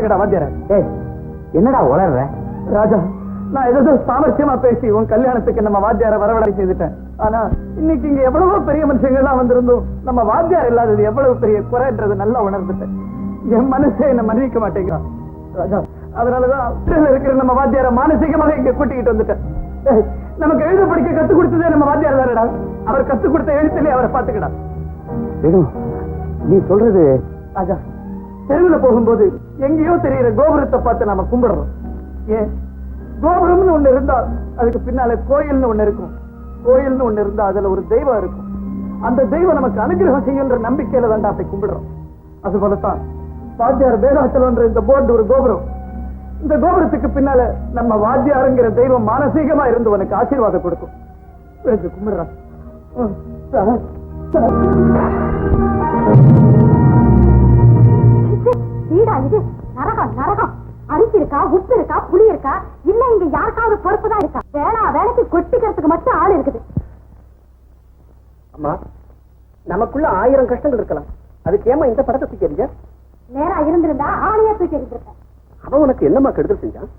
பாத்துக்கடா வாத்தியார. என்னடா உளர்ற ராஜா? நான் ஏதோ சாமர்த்தியமா பேசி உன் கல்யாணத்துக்கு நம்ம வாத்தியார வரவழை செய்துட்டேன். ஆனா இன்னைக்கு இங்க எவ்வளவோ பெரிய மனுஷங்கள்லாம் வந்திருந்தோம் நம்ம வாத்தியார் இல்லாதது எவ்வளவு பெரிய குறைன்றது நல்லா உணர்ந்துட்டேன். என் மனசே என்ன மன்னிக்க மாட்டேங்கிறான் ராஜா. அதனாலதான் இருக்கிற நம்ம வாத்தியார மானசீகமாக இங்க கூட்டிக்கிட்டு வந்துட்டேன். நமக்கு எழுத படிக்க கத்துக் கொடுத்ததே நம்ம வாத்தியார் தானடா. அவர் கத்துக் கொடுத்த எழுத்துலயே அவரை பாத்துக்கடா. நீ சொல்றது ராஜா, தெருவில் போகும்போது எங்கேயோ தெரிகிற கோபுரத்தை பார்த்து நாம கும்பிடுறோம். ஏன் கோபுரம்னு ஒண்ணு இருந்தா அதுக்கு பின்னால கோயில்னு ஒண்ணு இருக்கும். கோயில்னு ஒண்ணு இருந்தா அதுல ஒரு தெய்வம் இருக்கும். அந்த தெய்வம் நமக்கு அனுகிரகம் செய்யுன்ற நம்பிக்கையில தாண்டா அப்படி கும்பிடுறோம். அது போலத்தான் வாத்தியார் வேதாச்சலம்ன்ற இந்த போர்டு ஒரு கோபுரம். இந்த கோபுரத்துக்கு பின்னால நம்ம வாத்தியாருங்கிற தெய்வம் மானசீகமா இருந்து உனக்கு ஆசீர்வாதம் கொடுக்கும். கும்பிடுறான். வீடா இது? நரகம் நரகம். அரிசி இருக்கா, உப்பு இருக்கா, புளி இருக்கா, இல்ல இங்க யாருக்காவது பொறுப்பு தான் இருக்கா? வேலைக்கு கொட்டிக்கிறதுக்கு மட்டும் ஆள் இருக்குது. அம்மா, நமக்குள்ள 1000 கஷ்டங்கள் இருக்கலாம். அதுக்கு ஏமா இந்த படத்தை தூக்கி எறிஞ்ச? நேரா இருந்திருந்தா ஆளையா தூக்கி எறிஞ்சிருக்கேன். அவன் உனக்கு என்னம்மா கெடுதல் செஞ்சான்?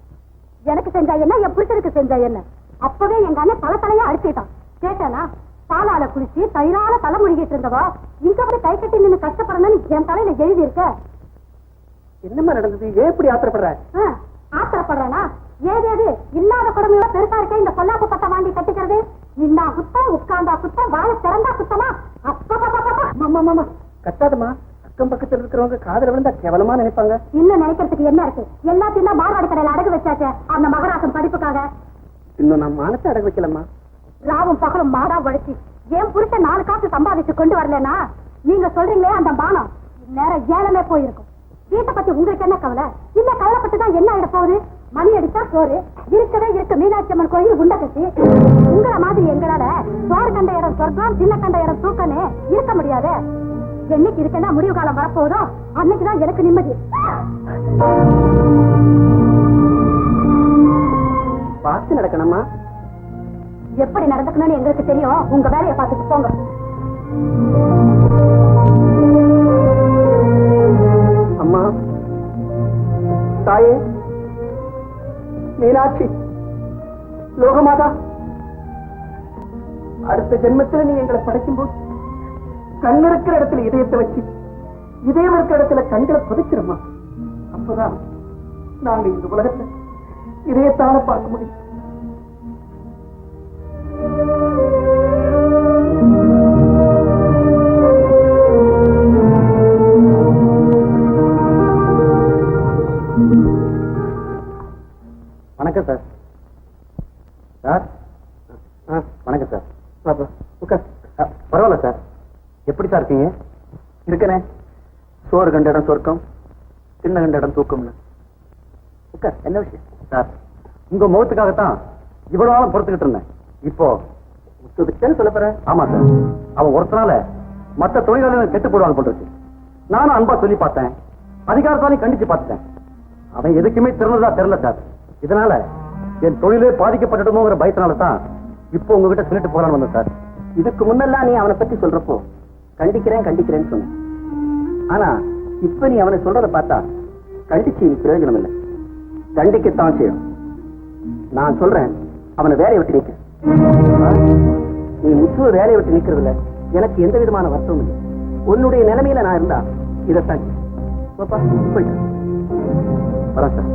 எனக்கு செஞ்சா என்ன, என் புருஷனுக்கு செஞ்சா என்ன? அப்பவே எங்க அண்ணன் தலையா அடிச்சுட்டான். கேட்டானா? பாலால குளிச்சு தயிரால தலை முழுகிட்டு இருந்தவா இங்க வந்து கை கட்டி நின்று கஷ்டப்படணும்னு என் தலையில எழுதி இருக்க. என்னம்மா நடந்தது? ஏன் இப்படி ஆத்திரப்படுற? ஆத்திரப்படுறேனா? ஏதேது இல்லாத குடும்பம் பெருசா இருக்க இந்த பொல்லாப்பு பட்டை வாங்கி கட்டிக்கிறது. நின்னா குத்தம், உட்கார்ந்தா குத்தம், வாழ திறந்தா குத்தமா? அப்பா கட்டாதமா. அக்கம் பக்கத்தில் இருக்கிறவங்க காதல விழுந்தா கேவலமா நினைப்பாங்க. இன்னும் நினைக்கிறதுக்கு என்ன இருக்கு? எல்லாத்தையும் தான் மார்வாடி கடையில அடகு வச்சாச்சே அந்த மகராசன் படிப்புக்காக. இன்னும் நான் மானத்தை அடகு வைக்கலம்மா. ராவும் பகலும் மாடா உழைச்சி என் புருஷன் 4 காசு சம்பாதிச்சு கொண்டு வரலன்னா நீங்க சொல்றீங்களே அந்த பானம் நேரம் ஏழமே போயிருக்கும். வீட்டை பத்தி உங்களுக்கு என்ன கவலை? இல்ல கவலைப்பட்டுதான் என்ன ஆயிட போகுது? மணி அடிச்சா சோறு இருக்கவே இருக்கு. மீனாட்சி அம்மன் கோயில் உண்டை கட்டி உங்களை மாதிரி எங்களால சோறு கண்ட இடம் சொர்க்கம், சின்ன கண்ட இடம் தூக்கன்னு இருக்க முடியாது. என்னைக்கு இருக்கேன்னா முடிவு காலம் வரப்போதோ அன்னைக்குதான் எனக்கு நிம்மதி. பார்த்து நடக்கணுமா? எப்படி நடந்துக்கணும்னு எங்களுக்கு தெரியும். உங்க வேலையை பார்த்துட்டு போங்க. அம்மா, தாயே, மீனாட்சி, லோகமாதா, அடுத்த ஜென்மத்தில் நீ எங்களை படைக்கும் போது கண் இருக்கிற இடத்துல இதயத்தை வச்சு இதயம் இருக்கிற இடத்துல கண்களை புதைச்சிருமா. அப்பதான் நாங்க இந்த உலகத்தை இதயத்தால பார்க்க முடியும். வணக்கம் சார். சார் வணக்கம் சார். பரவாயில்ல சார். எப்படி சார் இருக்கீங்க? இருக்கனே. சோறு கண்ட இடம் சொர்க்கம், சின்ன கண்ட இடம் தூக்கம்னு. என்ன விஷயம் சார்? உங்க முகத்துக்காகத்தான் இவ்வளவு நாளும் பொறுத்துக்கிட்டு இருந்தேன். இப்போ சொல்ல போற? ஆமா சார். அவன் ஒருத்தனால மற்ற தொழிலாளர்கள் கெட்டு போடுவாங்க போட்டுருச்சு. நானும் அன்பா சொல்லி பார்த்தேன், அதிகாரத்தாலையும் கண்டிச்சு பார்த்துட்டேன். அவன் எதுக்குமே திறனதா தெரியல சார். இதனால என் தொழிலே பாதிக்கப்பட்டுடுமோங்கிற பயத்தினால தான் இப்போ உங்ககிட்ட சொல்லிட்டு போறான்னு வந்தேன் சார். இதுக்கு முன்னெல்லாம் நீ அவனை பத்தி சொல்றப்போ கண்டிக்கிறேன்னு சொன்ன. ஆனா இப்ப நீ அவனை சொல்றத பார்த்தா கண்டிச்சு நீ பிரயோஜனம் இல்லை, தண்டிக்கத்தான் செய்யும். நான் சொல்றேன், அவனை வேலையை விட்டு நிக்க. நீ முற்றுவ வேலையை விட்டு நிக்கிறதுல எனக்கு எந்த விதமான வருத்தமும் இல்லை. உன்னுடைய நிலைமையில நான் இருந்தா இதைத்தான் போயிட்டு வரேன் சார்.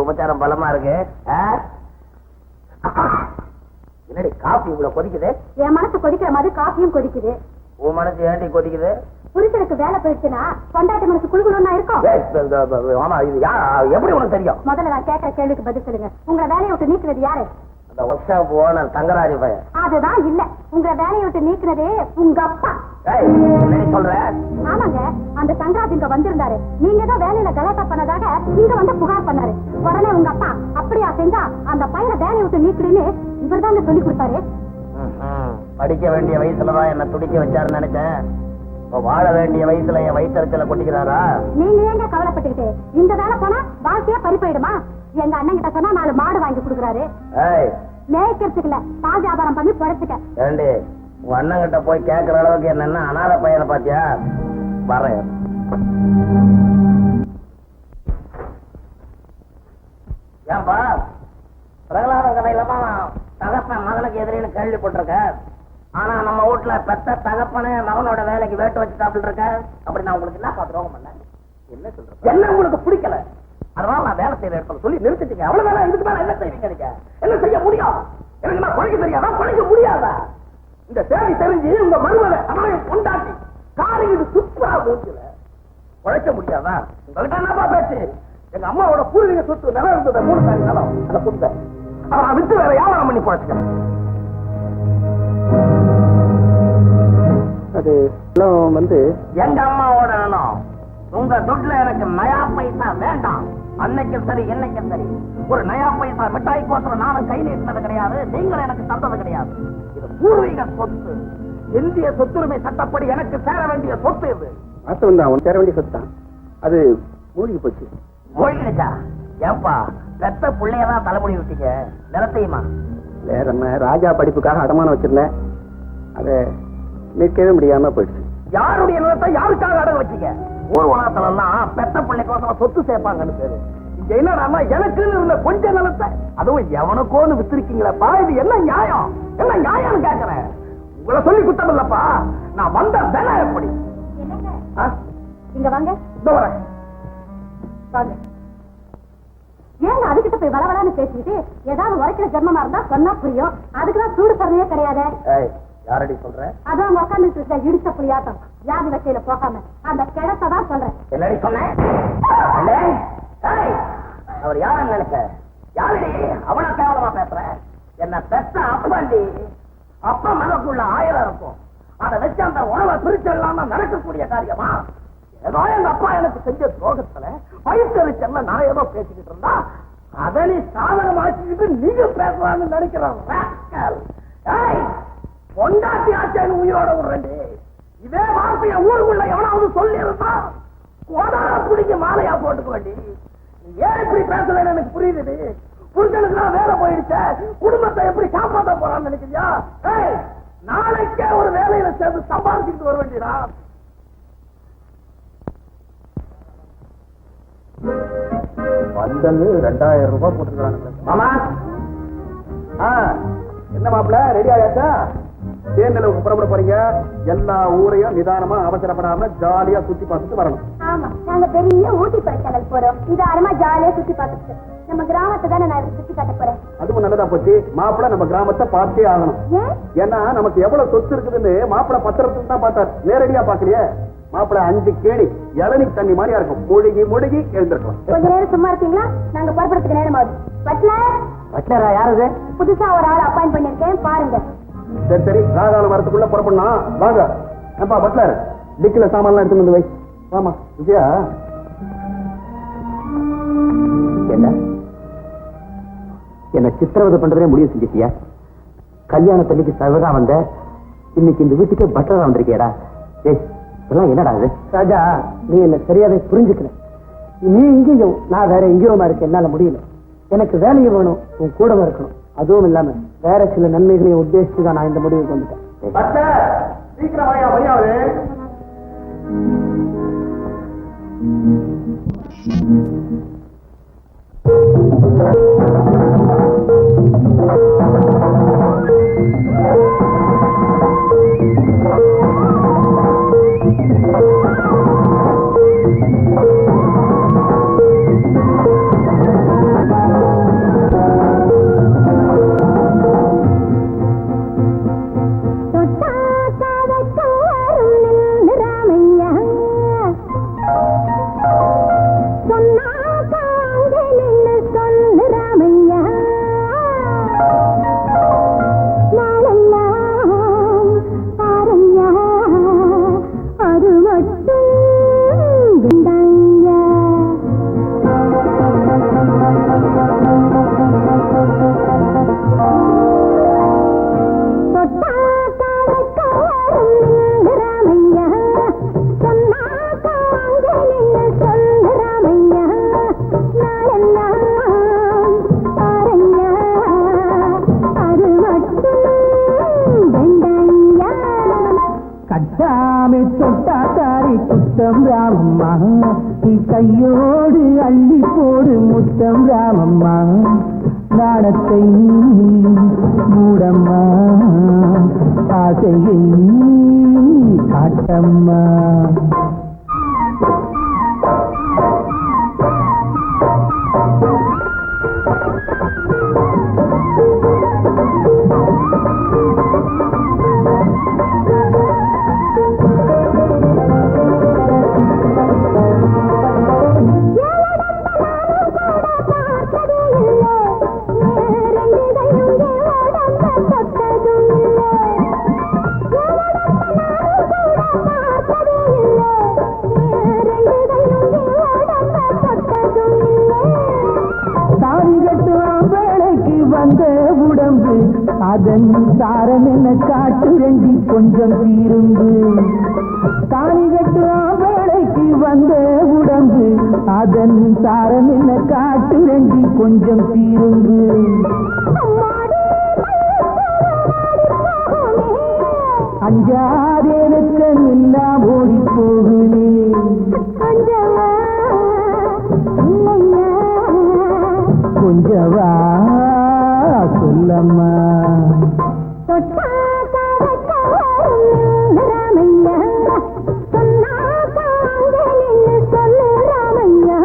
உபச்சாரம் பலமா இருக்கு. என்னடி காபி இவ்வளவு கொதிக்குது? என் மனசு கொதிக்கிற மாதிரி காபியும் கொதிக்குது. உன் மனசு ஏண்டி கொதிக்குது? புருஷனுக்கு வேலை போயிடுச்சுன்னா பொண்டாட்டி மனசு குழுகுழுன்னா இருக்கும். ஆமா, இது எப்படி உனக்கு தெரியும்? முதல்ல நான் கேட்கிற கேள்விக்கு பதில் சொல்லுங்க. உங்களை வேலையை விட்டு நீக்கிறது யாரு? இந்த ஒர்க் ஷாப் ஓனர் தங்கராஜ் பையன். அதுதான் இல்ல, உங்க வேலையை விட்டு நீக்குனதே உங்க அப்பா. என்ன சொல்ற? ஆமாங்க, அந்த தங்கராஜ் இங்க வந்திருந்தாரு. நீங்க தான் வேலையில கலாட்டா பண்ணதாக இங்க வந்து புகார் பண்ணாரு. உடனே உங்க அப்பா அப்படியா செஞ்சா அந்த பையனை வேலையை விட்டு நீக்குறேன்னு இவர் தாங்க சொல்லி கொடுத்தாரு. படிக்க வேண்டிய வயசுலதான் என்ன துடிக்க வச்சாருன்னு நினைச்சேன். இப்ப வாழ வேண்டிய வயசுல என் வயிற்றுல கொட்டிக்கிறாரா? நீங்க ஏங்க கவலைப்பட்டுக்கிட்டு? இந்த வேலை போனா வாழ்க்கையா பறி போயிடுமா? எங்க அண்ணன் கிட்ட சொன்னா 4 மாடு வாங்கி கொடுக்குறாரு. மேய்க்கிறதுக்கு இல்ல, பால் வியாபாரம் பண்ணி பழச்சுக்க. ஏண்டி, உங்க அண்ணன் கிட்ட போய் கேட்கற அளவுக்கு என்னன்னா அனாத பையனை பாத்தியா? வரேன். ஏன்பா பிரகலாத கதையிலமா தகப்பன் மகனுக்கு எதிரின்னு கேள்விப்பட்டிருக்க. ஆனா நம்ம வீட்டுல பெத்த தகப்பன மகனோட வேலைக்கு வேட்டு வச்சு சாப்பிட்டு இருக்க. அப்படி நான் உங்களுக்கு என்ன துரோகம் பண்ண? என்ன சொல்ற? என்ன உங்களுக்கு பிடிக்கல? அதனால நான் வேலை செய்யற இடத்துல சொல்லி நிறுத்திட்டீங்க. அவ்வளவு வேலை. இதுக்கு மேல என்ன செய்வீங்க? நீங்க என்ன செய்ய முடியும்? எனக்கு நான் குறைக்க தெரியாதா? குறைக்க முடியாதா? இந்த சேவை தெரிஞ்சு உங்க மருமலை அவனை கொண்டாட்டி காலையில் சுற்றுலா மூஞ்சில குறைக்க முடியாதா? உங்கள்கிட்ட என்னப்பா பேச்சு? எங்க அம்மாவோட பூர்வீக சொத்து நிலம் இருந்தது 3 காரி நிலம். அதை கொடுத்த அவன் வித்து வேற வியாபாரம் பண்ணி குறைச்சிக்கிறேன். அது வந்து எங்க அம்மாவோட நிலம். உங்க துட்ல எனக்கு நயா பைசா வேண்டாம். அன்னைக்கும் சரி என்னைக்கும் சரி ஒரு நயா பைசா மிட்டாய் கோசம் நானும் கை நீட்டினது கிடையாது. நீங்களும் எனக்கு தந்தது கிடையாது. இது பூர்வீக சொத்து. இந்திய சொத்துரிமை சட்டப்படி எனக்கு சேர வேண்டிய சொத்து. இது வாஸ்தவம் தான், சேர வேண்டிய சொத்து தான். அது மூழ்கி போச்சு. மூழ்கிடுச்சா? ஏப்பா பெத்த பிள்ளையதான் தலைமுடி விட்டீங்க. நிலத்தையுமா? வேற என்ன, ராஜா படிப்புக்காக அடமானம் வச்சிருந்தேன். அதை மீட்கவே முடியாம போயிடுச்சு. யாருடைய நிலத்தை யாருக்காக அடகு வச்சீங்க? ஊர்வலத்துல எல்லாம் பெத்த பிள்ளைக்கோசம் சொத்து சேர்ப்பாங்கன்னு பேரு. இங்க என்னடா எனக்குன்னு இருந்த கொஞ்ச நிலத்தை அதுவும் எவனுக்கோன்னு வித்திருக்கீங்களப்பா. இது என்ன நியாயம்? என்ன நியாயம்னு கேட்கிறேன். உங்களை சொல்லி குத்தம் இல்லப்பா. நான் வந்த வேலை எப்படி? இங்க வாங்க. இதோ வரேன். வாங்க. ஏங்க அதுகிட்ட போய் வளவலான்னு பேசிக்கிட்டு ஏதாவது உரைக்கிற ஜென்மமா இருந்தா சொன்னா புரியும். அதுக்குதான் சூடு பண்ணவே கிடையாது. யாரடி சொல்ற? அதான் உட்காந்துட்டு இருக்க இடிச்ச புரியாட்டம். வியாதி வகையில போகாம அந்த கிடத்தான் சொல்றேன். என்னடி சொன்னேன்? அவர் யாருன்னு நினைச்ச? யாரடி அவன கேவலமா பேசுற? என்ன பெத்த அப்பண்டி. அப்பா மனக்குள்ள 1000 இருக்கும். அதை வச்சு அந்த உணவை பிரிச்செல்லாம நடக்கக்கூடிய காரியமா? ஏதோ எங்க அப்பா எனக்கு செஞ்ச துரோகத்துல வயிற்றுல நான் ஏதோ பேசிக்கிட்டு இருந்தா அதை நீ சாதகமாக்கிட்டு நீங்க பேசலாம்னு நினைக்கிறாங்க. பொண்டாட்டி ஆச்சேன்னு உயிரோட விடுறேன். இதே வார்த்தைய ஊருக்குள்ள எவனாவது சொல்லி இருந்தா கோடால பிடிக்க மாலையா போட்டுக்க வேண்டி. ஏன் இப்படி பேசலன்னு எனக்கு புரியுது. புருஷனுக்கு தான் வேலை போயிடுச்ச, குடும்பத்தை எப்படி காப்பாற்ற போறான்னு நினைக்கிறியா? நாளைக்கே ஒரு வேலையில சேர்ந்து சம்பாதிச்சுட்டு வர வேண்டியதா? வந்தது 2000 ரூபாய் போட்டுருக்காங்க. மாமா என்ன மாப்பிள்ள, ரெடி ஆயாச்சா? தேர்தலுக்கு புறப்பட போறீங்க. எல்லா ஊரையும் நிதானமா அவசரப்படாம ஜாலியா சுத்தி பார்த்துட்டு வரணும். ஆமா, நாங்க பெரிய ஊட்டி கொடைக்கானல் போறோம். இதாரமா ஜாலியா சுத்தி பார்த்துட்டு நம்ம கிராமத்தை தானே நான் சுத்தி காட்ட போறேன். அதுவும் நல்லதா போச்சு. மாப்பிள்ள நம்ம கிராமத்தை பார்த்தே ஆகணும். ஏன்னா நமக்கு எவ்வளவு சொத்து இருக்குதுன்னு மாப்பிள்ள பத்திரத்துக்கு தான் பார்த்தார். நேரடியா பாக்கலையே. மாப்பிள்ள 5 கேணி இளநீ தண்ணி மாதிரியா இருக்கும். முழுகி முழுகி எழுந்திருக்கலாம். கொஞ்ச நேரம் சும்மா இருக்கீங்களா? நாங்க புறப்படுறதுக்கு நேரம் ஆகுது. பட்லரா யாரு? புதுசா ஒரு ஆள் அப்பாயிண்ட் பண்ணிருக்கேன், பாருங்க. சரி சரி, ராகாலம் வரத்துக்குள்ள புறப்படணும். வாங்க. அப்பா பட்லர், டிக்கில சாமான்லாம் எடுத்து வந்து வை. ஆமா விஜயா. என்ன சித்திரவதை பண்றதே முடிவு செஞ்சிட்டியா? கல்யாணத்தன்னைக்கு சர்வதா வந்த, இன்னைக்கு இந்த வீட்டுக்கே பட்டரா வந்திருக்கியடா. இதெல்லாம் என்னடா இது? ராஜா, நீ என்ன சரியாவே புரிஞ்சுக்கல. நீ இங்கேயும் நான் வேற எங்கேயுமா இருக்க என்னால முடியல. எனக்கு வேலையை வேணும், உன் கூட இருக்கணும். அதுவும் இல்லாம வேற சில நன்மைகளையும் உத்தேசிச்சுதான் நான் இந்த முடிவுக்கு வந்துட்டேன். சீக்கிரம் வாயா வையாவே. சாமி தொட்டா தாரி குத்தம் ராமம்மா நீ கையோடு அள்ளி போடு முத்தம் ராமம்மா நாடத்தை மூடம்மா ஆசையை காட்டம்மா வந்த உடம்பு அதன் சாரம் என்ன காட்டு ரெண்டி கொஞ்சம் தீரும்பு தாலி கட்டு வேலைக்கு வந்த உடம்பு அதன் சாரம் என்ன காட்டு ரெண்டி கொஞ்சம் தீரும்பு அஞ்சாதேனுக்கு எல்லாம் ஓடி போகுனே கொஞ்சவா சொல்லம்மா ராமையா சொன்னா சொல்லு ராமையா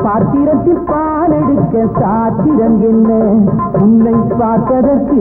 பாத்திரத்தில் பால் எடுக்க சாத்திரம் என்ன உன்னை பார்ப்பதற்கு